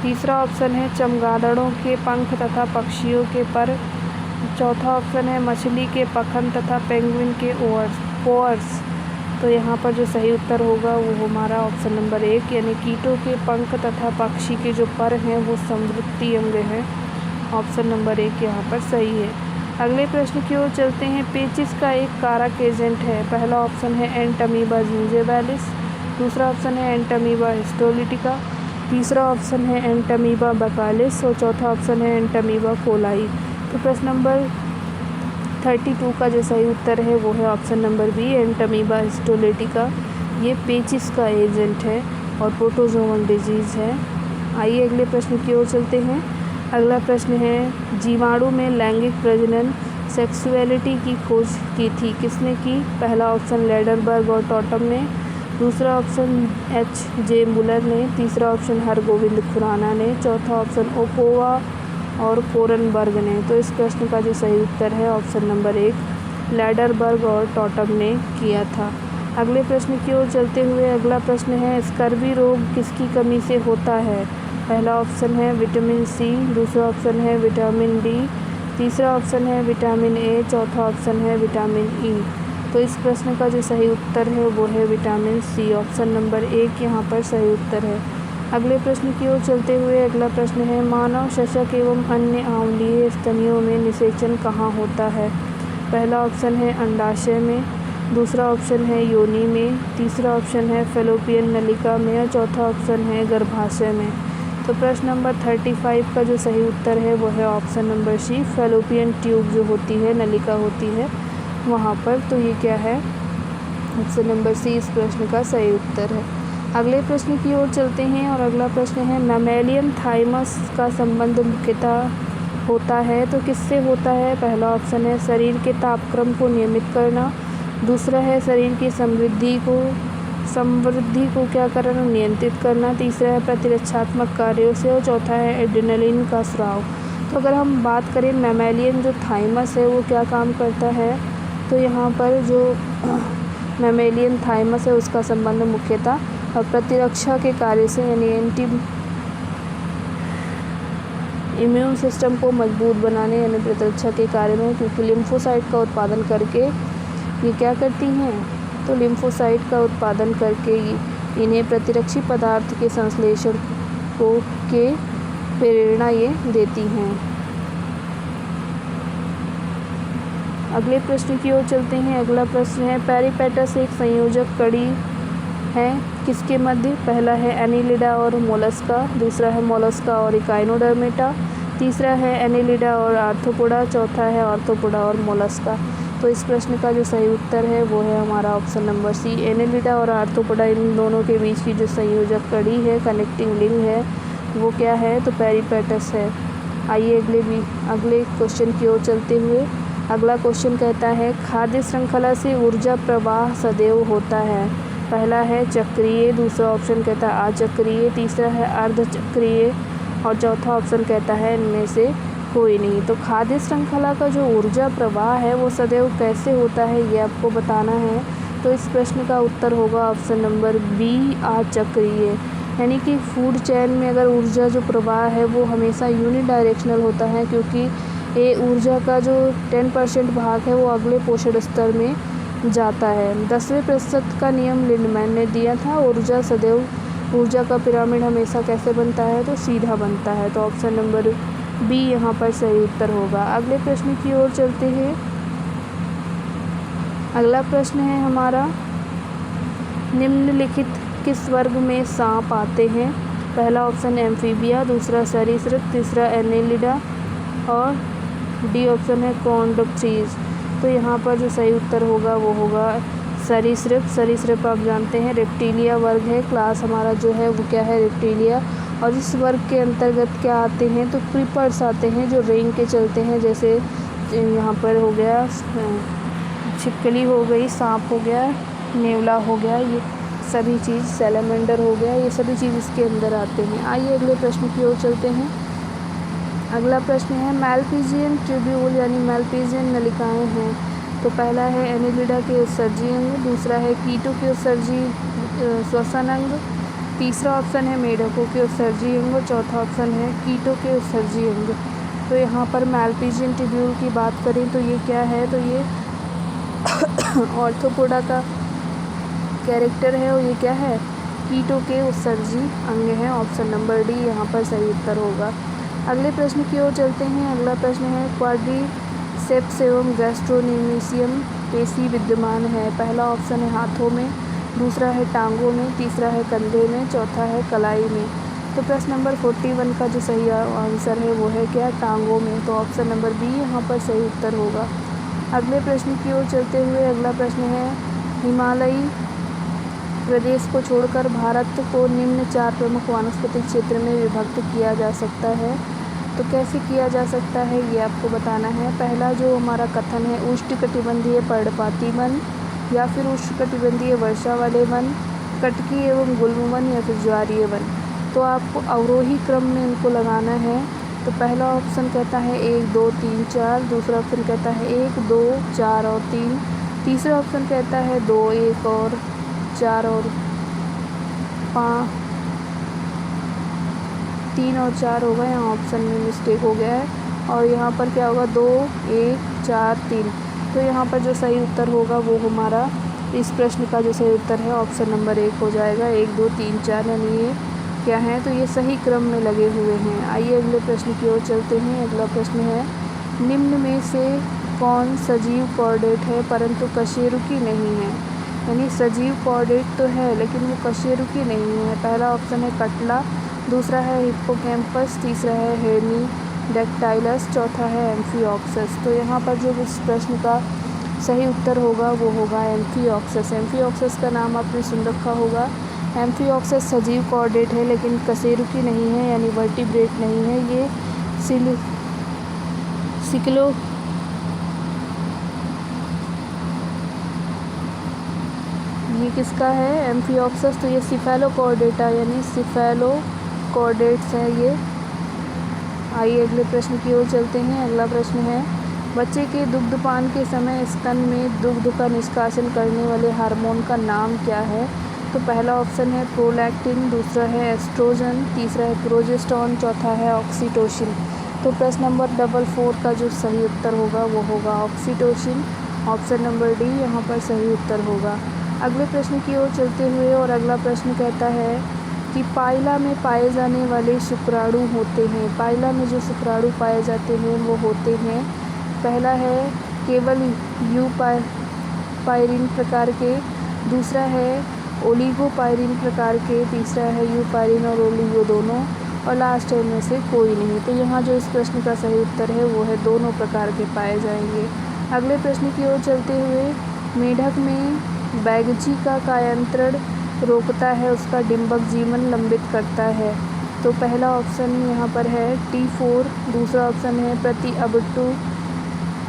तीसरा ऑप्शन है चमगादड़ों के पंख तथा पक्षियों के पर। चौथा ऑप्शन है मछली के पखन तथा पेंगुइन के पोअर्स। तो यहाँ पर जो सही उत्तर होगा वो हमारा ऑप्शन नंबर 1, यानी कीटों के पंख तथा पक्षी के जो पर हैं वो समवृत्ति अंग है। ऑप्शन नंबर 1 यहाँ पर सही है। अगले प्रश्न की ओर चलते हैं। पेचिस का एक कारक एजेंट है। पहला ऑप्शन है एंटमीबा जिंजिवालिस, दूसरा ऑप्शन है एंटमीबा हिस्टोलिटिका, तीसरा ऑप्शन है एंटमीबा बकालिस और चौथा ऑप्शन है एंटमीबा कोलाई। तो प्रश्न नंबर 32 का जो सही उत्तर है वो है option number B, entamoeba histolytica. ये पेचिस का एजेंट है और प्रोटोजोअल डिजीज़ है। आइए अगले प्रश्न की ओर चलते हैं। अगला प्रश्न है, जीवाणु में लैंगिक प्रजनन सेक्सुअलिटी की खोज की थी, किसने की? पहला ऑप्शन लेडरबर्ग और टॉटम ने, दूसरा ऑप्शन H.J. मुलर ने, तीसरा ऑप्शन हरगोविंद खुराना ने, चौथा ऑप्शन ओपोवा और कोरनबर्ग ने। तो इस प्रश्न का जो सही उत्तर है ऑप्शन नंबर 1, लेडरबर्ग और टॉटम ने किया था। अगले प्रश्न की ओर चलते हुए अगला प्रश्न है, स्कर्वी रोग किसकी कमी से होता है? पहला ऑप्शन है विटामिन सी, दूसरा ऑप्शन है विटामिन डी, तीसरा ऑप्शन है विटामिन ए, चौथा ऑप्शन है विटामिन ई। तो इस प्रश्न का जो सही उत्तर है वो है विटामिन सी। ऑप्शन नंबर 1 यहाँ पर सही उत्तर है। अगले प्रश्न की ओर चलते हुए अगला प्रश्न है मानव शशक एवं अन्य अम्लीय स्तनियों में निषेचन कहाँ होता है? पहला ऑप्शन है अंडाशय में, दूसरा ऑप्शन है योनि में, तीसरा ऑप्शन है फैलोपियन नलिका में और चौथा ऑप्शन है गर्भाशय में। तो प्रश्न नंबर 35 का जो सही उत्तर है वो है option number C, fallopian tube जो होती है, नलिका होती है वहाँ पर। तो ये क्या है? ऑप्शन नंबर सी इस प्रश्न का सही उत्तर है। अगले प्रश्न की ओर चलते हैं और अगला प्रश्न है मैमेलियन थाइमस का संबंध मुख्यतः होता है तो किससे होता है? पहला ऑप्शन है शरीर के तापक्रम को नियमित करना, दूसरा है शरीर की समृद्धि को क्या करना? नियंत्रित करना, तीसरा है प्रतिरक्षात्मक कार्यों से और चौथा है एड्रेनलिन का स्राव। तो अगर हम बात करें मैमेलियन जो थाइमस है वो क्या काम करता है, तो यहाँ पर जो मैमेलियन थाइमस है उसका संबंध मुख्यतः और प्रतिरक्षा के कार्य से यानी एंटी इम्यून सिस्टम को मजबूत बनाने यानी प्रतिरक्षा के कार्य में, क्योंकि लिम्फोसाइट का उत्पादन करके ये क्या करती हैं? तो लिम्फोसाइट का उत्पादन करके इन्हें प्रतिरक्षी पदार्थ के संश्लेषण के प्रेरणा ये देती हैं। अगले प्रश्न की ओर चलते हैं। अगला प्रश्न है पेरिपेटस एक संयोजक कड़ी है किसके मध्य? पहला है एनिलिडा और मोलस्का, दूसरा है मोलस्का और इकाइनोडर्मेटा, तीसरा है एनिलिडा और आर्थ्रोपोडा, चौथा है आर्थ्रोपोडा और मोलस्का। तो इस प्रश्न का जो सही उत्तर है वो है हमारा ऑप्शन नंबर सी, एनिलिडा और आर्थ्रोपोडा इन दोनों के बीच की जो संयोजक कड़ी है, कनेक्टिंग लिंक है, वो क्या है? तो पेरिपेटस है। आइए अगले क्वेश्चन की ओर चलते हुए अगला क्वेश्चन कहता है खाद्य श्रृंखला से ऊर्जा प्रवाह सदैव होता है। पहला है चक्रीय, दूसरा ऑप्शन कहता है अचक्रीय, तीसरा है अर्धचक्रीय और चौथा ऑप्शन कहता है इनमें से कोई नहीं। तो खाद्य श्रृंखला का जो ऊर्जा प्रवाह है वो सदैव कैसे होता है ये आपको बताना है। तो इस प्रश्न का उत्तर होगा ऑप्शन नंबर बी, अचक्रीय। यानी कि फूड चेन में अगर ऊर्जा जो प्रवाह है वो हमेशा यूनिडायरेक्शनल होता है, क्योंकि ये ऊर्जा का जो 10% भाग है वो अगले पोषण स्तर में जाता है। 10वें प्रतिशत का नियम लिंडमैन ने दिया था। ऊर्जा का पिरामिड हमेशा कैसे बनता है? तो सीधा बनता है। तो ऑप्शन नंबर बी यहाँ पर सही उत्तर होगा। अगले प्रश्न की ओर चलते हैं। अगला प्रश्न है हमारा निम्नलिखित किस वर्ग में सांप आते हैं? पहला ऑप्शन एम्फीबिया, दूसरा सरीसृप, तीसरा एनेलिडा और डी ऑप्शन है कॉन्डोप्सीज। तो यहाँ पर जो सही उत्तर होगा वो होगा सरीसृप। सरीसृप आप जानते हैं रेप्टिलिया वर्ग है, क्लास हमारा जो है वो क्या है? रेप्टिलिया। और इस वर्ग के अंतर्गत क्या आते हैं? तो क्रीपर्स आते हैं जो रेंग के चलते हैं, जैसे यहाँ पर हो गया छिपकली हो गई, सांप हो गया, नेवला हो गया, ये सभी चीज़, सैलामेंडर हो गया, ये सभी चीज़ इसके अंदर आते हैं। आइए अगले प्रश्न की ओर चलते हैं। अगला प्रश्न है मैलपीजियन ट्यूब्यूल यानी मैलपीजियन नलिकाएं हैं। तो पहला है एनिलिडा के उत्सर्जी अंग, दूसरा है कीटो के उत्सर्जी श्वसन अंग, तीसरा ऑप्शन है मेढकों के उत्सर्जी अंग और चौथा ऑप्शन है कीटो के उत्सर्जी अंग। तो यहाँ पर मैलपीजियन ट्यूब्यूल की बात करें तो ये क्या है? तो ये आर्थ्रोपोडा का कैरेक्टर है और ये क्या है? कीटो के उत्सर्जी अंग है। ऑप्शन नंबर डी यहाँ पर सही उत्तर होगा। अगले प्रश्न की ओर चलते हैं। अगला प्रश्न है क्वाड्रिसेप्स एवं गैस्ट्रोनेमिसियम पेशी विद्यमान है। पहला ऑप्शन है हाथों में, दूसरा है टांगों में, तीसरा है कंधे में, चौथा है कलाई में। तो प्रश्न नंबर 41 का जो सही आंसर है वो है क्या? टांगों में। तो ऑप्शन नंबर बी यहाँ पर सही उत्तर होगा। अगले प्रश्न की ओर चलते हुए अगला प्रश्न है हिमालयी प्रदेश को छोड़कर भारत को निम्न 4 प्रमुख वानस्पतिक क्षेत्र में विभक्त किया जा सकता है। तो कैसे किया जा सकता है ये आपको बताना है। पहला जो हमारा कथन है उष्णकटिबंधीय पर्णपाती वन या फिर उष्णकटिबंधीय वर्षा वाले वन, कटकी एवं गुल्म वन या फिर ज्वारीय वन। तो आपको अवरोही क्रम में इनको लगाना है। तो पहला ऑप्शन कहता है 1 2 3 4, दूसरा ऑप्शन कहता है 1 2 4 और 3, तीसरा ऑप्शन कहता है 2 1 और 4 और 5, 3 और 4 होगा, यहाँ ऑप्शन में मिस्टेक हो गया है। और यहाँ पर क्या होगा 2, 1, 4, 3। तो यहाँ पर जो सही उत्तर होगा वो हमारा इस प्रश्न का जो सही उत्तर है ऑप्शन नंबर 1 हो जाएगा। 1, 2, 3, 4 यानी ये क्या है, तो ये सही क्रम में लगे हुए हैं। आइए अगले प्रश्न की ओर चलते हैं। अगला प्रश्न है, निम्न में से कौन सजीव कॉर्डेट है परंतु कशेरुकी नहीं है। यानी सजीव कॉर्डेट तो है लेकिन वो कशेरुकी नहीं है। पहला ऑप्शन है कटला, दूसरा है हिप्पोकैम्पस, तीसरा है हेमीडेक्टाइलस, चौथा है एम्फिओक्सस। तो यहाँ पर जो इस प्रश्न का सही उत्तर होगा वो होगा एम्फिओक्सस। एम्फिओक्सस का नाम आपने सुन रखा होगा। एम्फिओक्सस सजीव कॉर्डेट है लेकिन कशेरुकी नहीं है, यानी वर्टिब्रेट नहीं है। ये ये किसका है एम्फिओक्सस, तो ये सिफेलोकॉर्डेटा यानी सिफेलोकॉर्डेट्स है ये। आइए अगले प्रश्न की ओर चलते हैं। अगला प्रश्न है, बच्चे के दुग्धपान के समय स्तन में दुग्ध का निष्कासन करने वाले हार्मोन का नाम क्या है। तो पहला ऑप्शन है प्रोलैक्टिन, दूसरा है एस्ट्रोजन, तीसरा है प्रोजेस्टेरॉन, चौथा है ऑक्सीटोसिन। तो प्रश्न नंबर 4 का जो सही उत्तर होगा वो होगा ऑक्सीटोसिन। ऑप्शन नंबर डी यहाँ पर सही उत्तर होगा। अगले प्रश्न की ओर चलते हुए, और अगला प्रश्न कहता है कि पाइला में पाए जाने वाले शुक्राणु होते हैं। पाइला में जो शुक्राणु पाए जाते हैं वो होते हैं, पहला है केवल यूपाइरिन प्रकार के, दूसरा है ओलिगोपाइरिन प्रकार के, तीसरा है यूपाइरिन और ओलिगो दोनों, और लास्ट है इनमें से कोई नहीं। तो यहाँ जो इस प्रश्न का सही उत्तर है वो है दोनों प्रकार के पाए जाएंगे। अगले प्रश्न की ओर चलते हुए, मेढक में बैगजी का कायांतरण रोकता है, उसका डिंबक जीवन लंबित करता है। तो पहला ऑप्शन यहाँ पर है T4, दूसरा ऑप्शन है प्रति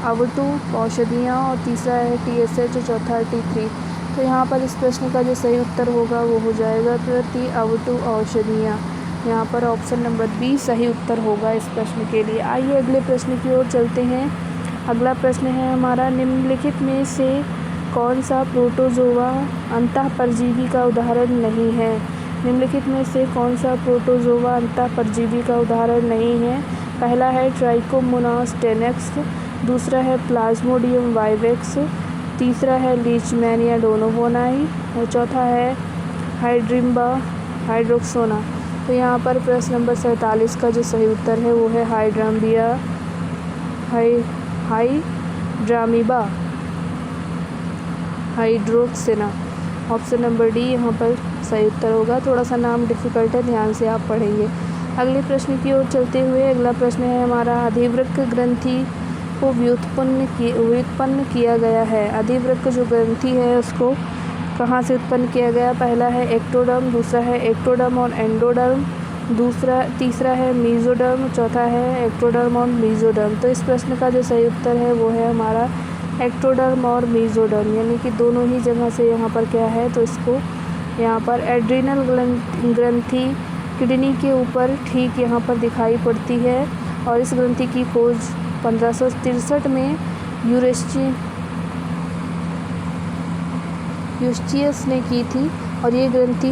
अवटु औषधियाँ, और तीसरा है TSH, और चौथा है T3। तो यहाँ पर इस प्रश्न का जो सही उत्तर होगा वो हो जाएगा प्रति अवटु औषधियाँ। यहाँ पर ऑप्शन नंबर बी सही उत्तर होगा इस प्रश्न के लिए। आइए अगले प्रश्न की ओर चलते हैं। अगला प्रश्न है हमारा, निम्नलिखित में से कौन सा प्रोटोजोआ अंतःपरजीवी का उदाहरण नहीं है। निम्नलिखित में से कौन सा प्रोटोजोआ अंतःपरजीवी का उदाहरण नहीं है। पहला है ट्राइकोमोनास टेनेक्स, दूसरा है प्लाज्मोडियम वाइवेक्स, तीसरा है लीचमैनिया डोनोवोनाई, और चौथा है हाइड्रिम्बा हाइड्रोक्सोना। तो यहाँ पर प्रश्न नंबर 47 का जो सही उत्तर है वो है हाइड्रामीबा हाइड्रोक्सिना। ऑप्शन नंबर डी यहाँ पर सही उत्तर होगा। थोड़ा सा नाम डिफ़िकल्ट है, ध्यान से आप पढ़ेंगे। अगले प्रश्न की ओर चलते हुए, अगला प्रश्न है हमारा, अधिवृक्क ग्रंथि को व्युत्पन्न किया गया है। अधिवृक्क जो ग्रंथि है उसको कहाँ से उत्पन्न किया गया। पहला है एक्टोडर्म, दूसरा है एक्टोडर्म और एंडोडर्म, तीसरा है मीजोडर्म, चौथा है एक्टोडर्म और मीजोडर्म। तो इस प्रश्न का जो सही उत्तर है वो है हमारा एक्टोडर्म और मीजोडर्म, यानी कि दोनों ही जगह से यहाँ पर क्या है, तो इसको यहाँ पर एड्रिनल ग्रंथि किडनी के ऊपर ठीक यहाँ पर दिखाई पड़ती है। और इस ग्रंथि की खोज 1563 में यूस्टियस ने की थी, और ये ग्रंथि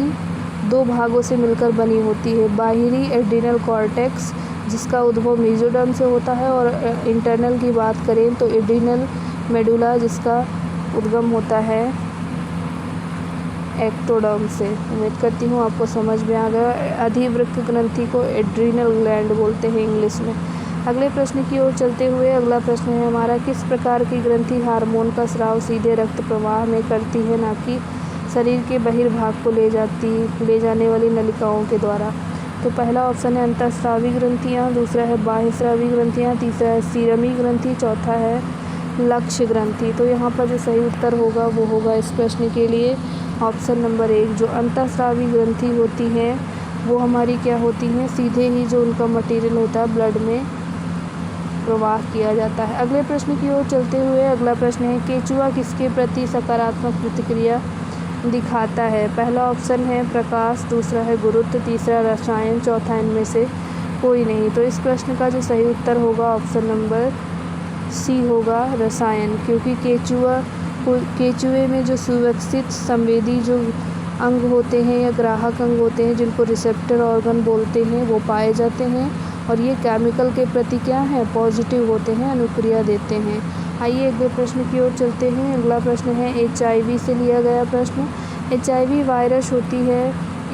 2 भागों से मिलकर बनी होती है। बाहरी एड्रिनल कॉर्टेक्स जिसका उद्भव मीजोडर्म से होता है, और इंटरनल की बात करें तो एड्रिनल मेडुला जिसका उद्गम होता है एक्टोडर्म से। उम्मीद करती हूँ आपको समझ में आ गया। अधिवृक्क ग्रंथि को एड्रिनल ग्लैंड बोलते हैं इंग्लिश में। अगले प्रश्न की ओर चलते हुए, अगला प्रश्न है हमारा, किस प्रकार की ग्रंथि हार्मोन का स्राव सीधे रक्त प्रवाह में करती है, ना कि शरीर के बहिर्भाग को ले जाने वाली नलिकाओं के द्वारा। तो पहला ऑप्शन है अंतःस्रावी ग्रंथियाँ, दूसरा है बाह्यस्रावी ग्रंथियाँ, तीसरा है सीरमी ग्रंथि, चौथा है लक्ष्य ग्रंथि। तो यहाँ पर जो सही उत्तर होगा वो होगा इस प्रश्न के लिए ऑप्शन नंबर 1। जो अंतःस्रावी ग्रंथि होती हैं वो हमारी क्या होती हैं, सीधे ही जो उनका मटेरियल होता है ब्लड में प्रवाह किया जाता है। अगले प्रश्न की ओर चलते हुए, अगला प्रश्न है, केचुआ किसके प्रति सकारात्मक प्रतिक्रिया दिखाता है। पहला ऑप्शन है प्रकाश, दूसरा है गुरुत्व, तीसरा रसायन, चौथा इनमें से कोई नहीं। तो इस प्रश्न का जो सही उत्तर होगा ऑप्शन नंबर सी होगा रसायन, क्योंकि केचुए में जो सुविकसित संवेदी जो अंग होते हैं या ग्राहक अंग होते हैं जिनको रिसेप्टर ऑर्गन बोलते हैं वो पाए जाते हैं, और ये केमिकल के प्रति क्या है, पॉजिटिव होते हैं, अनुक्रिया देते हैं। आइए अगले प्रश्न की ओर चलते हैं। अगला प्रश्न है HIV से लिया गया प्रश्न। HIV वायरस होती है,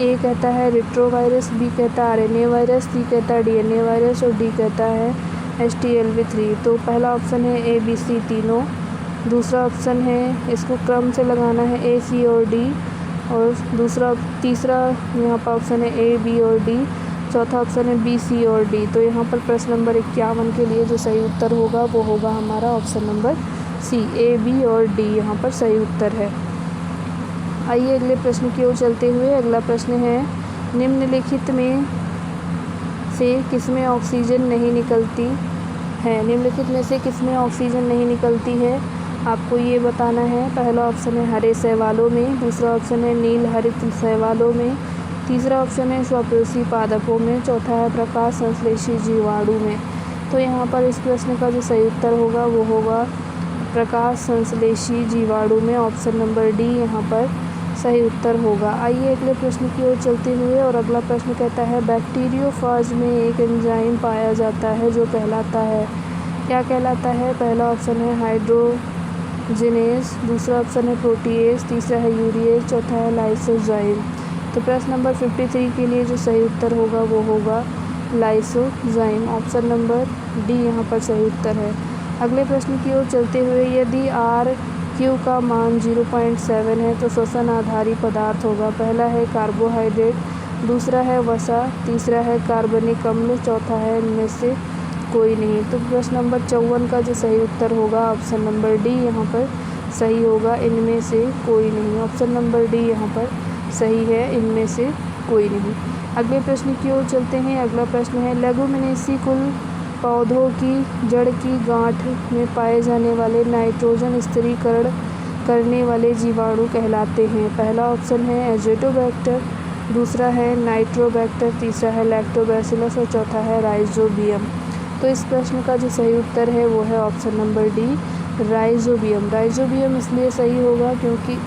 ए कहता है रेट्रोवायरस, बी कहता है RNA वायरस, सी कहता है DNA वायरस और डी कहता है HTLV3। तो पहला ऑप्शन है A B C तीनों। दूसरा ऑप्शन है, इसको क्रम से लगाना है, A C और D, और तीसरा यहाँ पर ऑप्शन है A B और D, चौथा ऑप्शन है B C और D। तो यहाँ पर प्रश्न नंबर 51 के लिए जो सही उत्तर होगा वो होगा हमारा option number C, A B और D यहाँ पर सही उत्तर है। आइए अगले प्रश्न की ओर चलते हुए। अगला प्रश्न है, निम्नलिखित में से किसमें ऑक्सीजन नहीं निकलती है। निम्नलिखित में से किसमें ऑक्सीजन नहीं निकलती है, आपको ये बताना है। पहला ऑप्शन है हरे शैवालों में, दूसरा ऑप्शन है नील हरित शैवालों में, तीसरा ऑप्शन है स्वप्रेषी पादपों में, चौथा है प्रकाश संश्लेषी जीवाणु में। तो यहाँ पर इस प्रश्न का जो सही उत्तर होगा वो होगा प्रकाश संश्लेषी जीवाणु में, ऑप्शन नंबर डी यहाँ पर सही उत्तर होगा। आइए अगले प्रश्न की ओर चलते हुए, और अगला प्रश्न कहता है, बैक्टीरियोफाज में एक एंजाइम पाया जाता है जो कहलाता है, क्या कहलाता है। पहला ऑप्शन है हाइड्रोजिनेज, दूसरा ऑप्शन है प्रोटीएज, तीसरा है यूरिएज, चौथा है लाइसोजाइम। तो प्रश्न नंबर 53 के लिए जो सही उत्तर होगा वो होगा लाइसोजाइम, ऑप्शन नंबर डी यहाँ पर सही उत्तर है। अगले प्रश्न की ओर चलते हुए, यदि RQ का मान 0.7 है तो श्वसन आधारी पदार्थ होगा। पहला है कार्बोहाइड्रेट, दूसरा है वसा, तीसरा है कार्बनिक अम्ल, चौथा है इनमें से कोई नहीं। तो प्रश्न नंबर 54 का जो सही उत्तर होगा ऑप्शन नंबर डी यहाँ पर सही होगा, इनमें से कोई नहीं, ऑप्शन नंबर डी यहाँ पर सही है, इनमें से कोई नहीं। अगले प्रश्न की ओर चलते हैं। अगला प्रश्न है, लेगुमिनेसी कुल पौधों की जड़ की गांठ में पाए जाने वाले नाइट्रोजन स्थिरीकरण करने वाले जीवाणु कहलाते हैं। पहला ऑप्शन है एज़ोटोबैक्टर, दूसरा है नाइट्रोबैक्टर, तीसरा है लैक्टोबैसिलस और चौथा है राइजोबियम। तो इस प्रश्न का जो सही उत्तर है वो है option number D, rhizobium. Rhizobium इसलिए सही होगा क्योंकि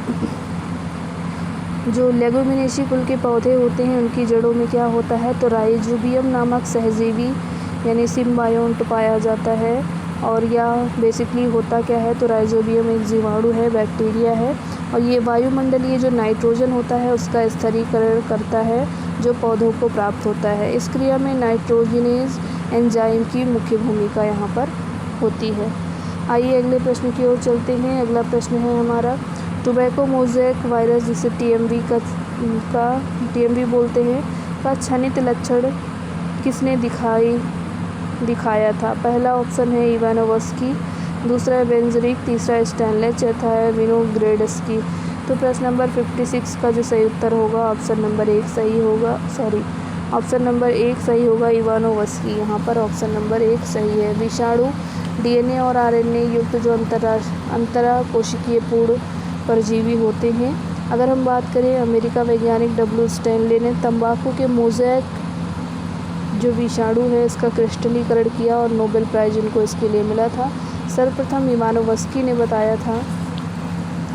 जो लेगुमिनेसी कुल के पौधे होते हैं उनकी जड़ों में क्या होता है, तो राइजोबियम नामक सहजीवी यानी सिम्बायोंट पाया जाता है। और यह बेसिकली होता क्या है, तो राइजोबियम एक जीवाणु है, बैक्टीरिया है, और ये वायुमंडलीय जो नाइट्रोजन होता है उसका स्थिरीकरण करता है जो पौधों को प्राप्त होता है। इस क्रिया में नाइट्रोजिनेज एंजाइम की मुख्य भूमिका यहाँ पर होती है। आइए अगले प्रश्न की ओर चलते हैं। अगला प्रश्न है हमारा, टोबैको मोज़ेक वायरस जिसे TMV बोलते हैं का क्षणित लक्षण किसने दिखाया था। पहला ऑप्शन है इवानोव्स्की, दूसरा है बेंजरिक, तीसरा स्टैनले, चौथा है विनोग्रेडस्की। तो प्रश्न नंबर 56 का जो सही उत्तर होगा ऑप्शन नंबर 1 सही होगा, ऑप्शन नंबर 1 सही होगा, इवानोव्स्की यहाँ पर ऑप्शन नंबर 1 सही है। विषाणु DNA और RNA युक्त जो अंतरा कोशिकीय पूर्ण परजीवी होते हैं। अगर हम बात करें, अमेरिका वैज्ञानिक W स्टैनले ने तंबाकू के मोज़ेक जो विषाणु है इसका क्रिस्टलीकरण किया और नोबेल प्राइज़ इनको इसके लिए मिला था। सर्वप्रथम इवानोव्स्की ने बताया था,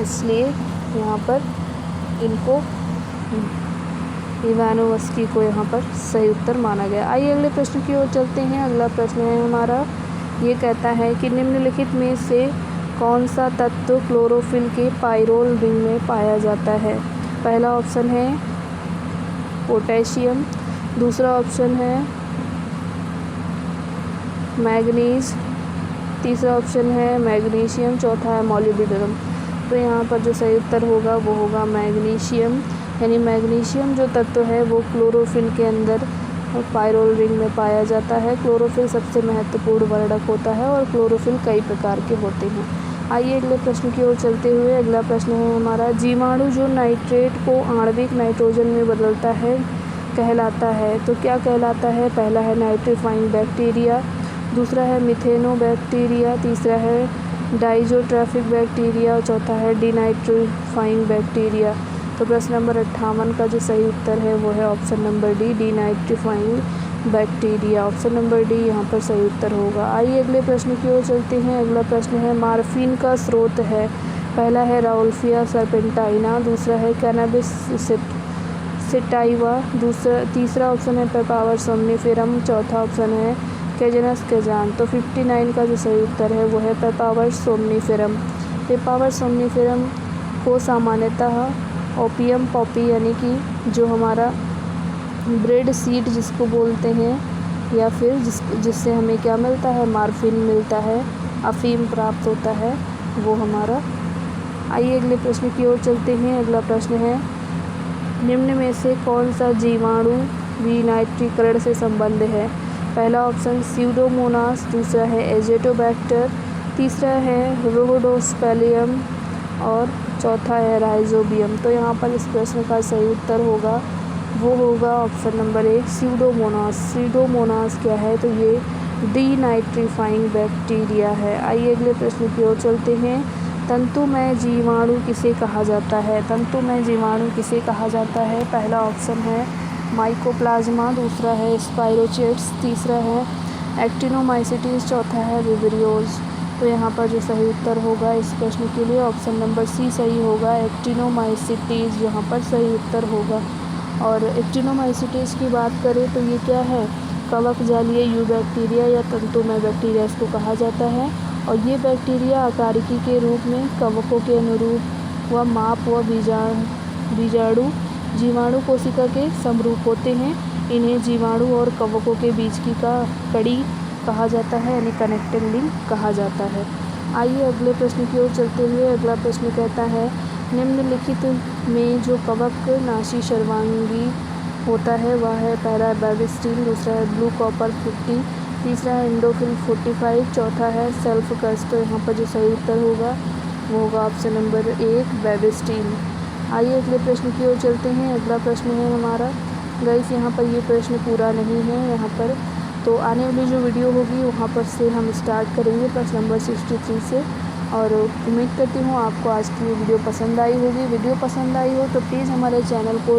इसलिए यहाँ पर इनको इवानोव्स्की को यहाँ पर सही उत्तर माना गया। आइए अगले प्रश्न की ओर चलते हैं। अगला प्रश्न है हमारा, ये कहता है कि निम्नलिखित में से कौन सा तत्व क्लोरोफिल के पाइरोल रिंग में पाया जाता है। पहला ऑप्शन है पोटेशियम, दूसरा ऑप्शन है मैग्नीज, तीसरा ऑप्शन है मैग्नीशियम, चौथा है मॉलिब्डेनम। तो यहाँ पर जो सही उत्तर होगा वो होगा मैग्नीशियम, यानी मैग्नीशियम जो तत्व है वो क्लोरोफिल के अंदर पाइरोल रिंग में पाया जाता है। क्लोरोफिल सबसे महत्वपूर्ण वर्णक होता है और क्लोरोफिल कई प्रकार के होते हैं। आइए अगले प्रश्न की ओर चलते हुए। अगला प्रश्न है हमारा, जीवाणु जो नाइट्रेट को आणविक नाइट्रोजन में बदलता है कहलाता है, तो क्या कहलाता है। पहला है नाइट्रीफाइंग बैक्टीरिया, दूसरा है मिथेनोबैक्टीरिया, तीसरा है डाइजोट्रॉफिक बैक्टीरिया और चौथा है डिनाइट्रीफाइंग बैक्टीरिया। तो प्रश्न नंबर 58 का जो सही उत्तर है वो है option number D, denitrifying bacteria, option number D यहाँ पर सही उत्तर होगा। आइए अगले प्रश्न की ओर चलते हैं। अगला प्रश्न है, मार्फिन का स्रोत है पहला है राउल्फिया सर्पेंटाइना, दूसरा है कैनाबिस सिटाइवा, तीसरा ऑप्शन है पेपावर सोमनीफेरम, चौथा ऑप्शन है कैजेनस कैजान। तो 59 का जो सही उत्तर है वो है पेपावर सोमनीफेरम। पेपावर सोमनीफेरम को सामान्यतः ओपियम पॉपी यानी कि जो हमारा ब्रेड सीड जिसको बोलते हैं, या फिर जिससे हमें क्या मिलता है, मार्फिन मिलता है, अफीम प्राप्त होता है, वो हमारा। आइए अगले प्रश्न की ओर चलते हैं। अगला प्रश्न है, निम्न में से कौन सा जीवाणु विनाइट्रीकरण से संबंध है? पहला ऑप्शन स्यूडोमोनास, दूसरा है एजेटोबैक्टर, तीसरा है रोहोडोस्पेलियम और चौथा है राइजोबियम। तो यहाँ पर इस प्रश्न का सही उत्तर होगा वो होगा ऑप्शन नंबर 1 स्यूडोमोनास। स्यूडोमोनास क्या है? तो ये डीनाइट्रीफाइंग बैक्टीरिया है। आइए अगले प्रश्न की ओर चलते हैं। तंतुमय जीवाणु किसे कहा जाता है? तंतुमय जीवाणु किसे कहा जाता है? पहला ऑप्शन है माइकोप्लाज्मा, दूसरा है स्पाइरोचेट्स, तीसरा है एक्टिनोमाइसिटीज, चौथा है विब्रियोज। तो यहाँ पर जो सही उत्तर होगा इस प्रश्न के लिए ऑप्शन नंबर सी सही होगा, एक्टिनोमाइसिटीज यहाँ पर सही उत्तर होगा। और एक्टिनोमाइसिटीज की बात करें तो ये क्या है? कवक जालीय यूबैक्टीरिया या तंतुमय बैक्टीरिया इसको कहा जाता है। और ये बैक्टीरिया आकारिकी के रूप में कवकों के अनुरूप व माप व बीजाणु जीवाणु कोशिका के समरूप होते हैं। इन्हें जीवाणु और कवकों के बीच की कड़ी कहा जाता है, यानी कनेक्टिंग लिंक कहा जाता है। आइए अगले प्रश्न की ओर चलते हुए अगला प्रश्न कहता है, निम्नलिखित में जो कवक नाशी सर्वांगी होता है वह है, पहला बैबिस्टीन, दूसरा है ब्लू कॉपर 50, तीसरा है इंडोफिल 45, चौथा है सल्फकस। तो यहाँ पर जो सही उत्तर होगा वो होगा ऑप्शन नंबर 1 बैबिस्टीन। आइए अगले प्रश्न की ओर चलते हैं। अगला प्रश्न है हमारा, गाइस यहाँ पर ये प्रश्न पूरा नहीं है यहाँ पर, तो आने वाली जो वीडियो होगी वहाँ पर से हम स्टार्ट करेंगे प्रश्न नंबर 63 से। और उम्मीद करती हूँ आपको आज की ये वीडियो पसंद आई होगी। वीडियो पसंद आई हो तो प्लीज़ हमारे चैनल को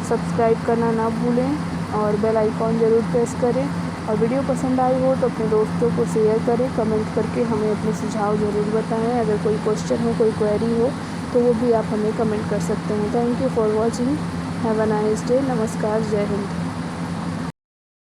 सब्सक्राइब करना ना भूलें और बेल आइकॉन ज़रूर प्रेस करें। और वीडियो पसंद आई हो तो अपने दोस्तों को शेयर करें, कमेंट करके हमें अपने सुझाव ज़रूर बताएं। अगर कोई क्वेश्चन हो, कोई क्वेरी हो तो वो भी आप हमें कमेंट कर सकते हैं। Thank you for watching, have a nice day. नमस्कार, जय हिंद।